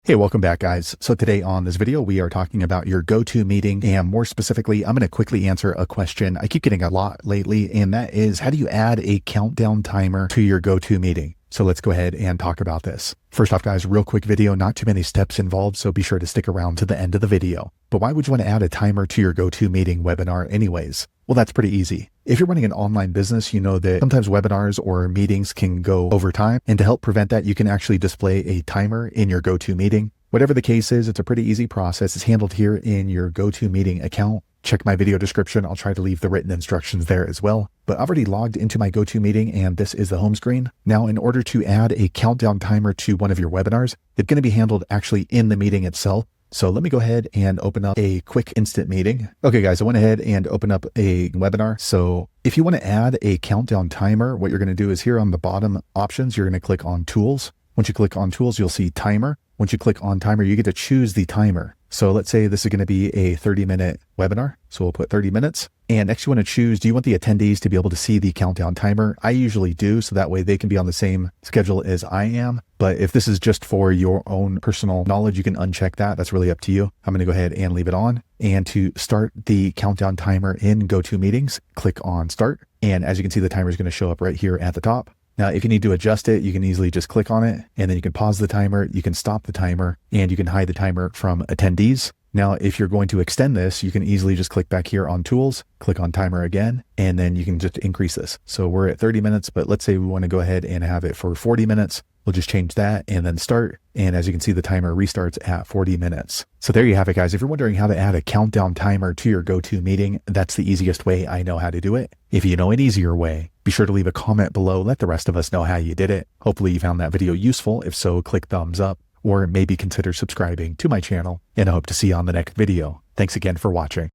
Hey, welcome back, guys. So today on this video, we are talking about your GoTo Meeting, and more specifically, I'm going to quickly answer a question I keep getting a lot lately, and that is, how do you add a countdown timer to your GoTo Meeting? So let's go ahead and talk about this. First off, guys, real quick video, not too many steps involved, so be sure to stick around to the end of the video. But why would you want to add a timer to your GoTo Meeting webinar anyways? Well, that's pretty easy. If you're running an online business, you know that sometimes webinars or meetings can go over time. And to help prevent that, you can actually display a timer in your GoTo Meeting. Whatever the case is, it's a pretty easy process. It's handled here in your GoTo Meeting account. Check my video description. I'll try to leave the written instructions there as well. But I've already logged into my GoTo Meeting, and this is the home screen. Now, in order to add a countdown timer to one of your webinars, it's going to be handled actually in the meeting itself. So let me go ahead and open up a quick instant meeting. Okay, guys, I went ahead and opened up a webinar. So if you want to add a countdown timer, what you're going to do is here on the bottom options, you're going to click on Tools. Once you click on Tools, you'll see Timer. Once you click on Timer, you get to choose the timer. So let's say this is going to be a 30-minute webinar. So we'll put 30 minutes. And next you want to choose, do you want the attendees to be able to see the countdown timer? I usually do, so that way they can be on the same schedule as I am. But if this is just for your own personal knowledge, you can uncheck that. That's really up to you. I'm going to go ahead and leave it on. And to start the countdown timer in GoTo Meetings, click on Start. And as you can see, the timer is going to show up right here at the top. Now, if you need to adjust it, you can easily just click on it, and then you can pause the timer, you can stop the timer, and you can hide the timer from attendees. Now, if you're going to extend this, you can easily just click back here on Tools, click on Timer again, and then you can just increase this. So we're at 30 minutes, but let's say we want to go ahead and have it for 40 minutes. We'll just change that and then start. And as you can see, the timer restarts at 40 minutes. So there you have it, guys. If you're wondering how to add a countdown timer to your GoTo Meeting, that's the easiest way I know how to do it. If you know an easier way, be sure to leave a comment below. Let the rest of us know how you did it. Hopefully you found that video useful. If so, click thumbs up or maybe consider subscribing to my channel, and I hope to see you on the next video. Thanks again for watching.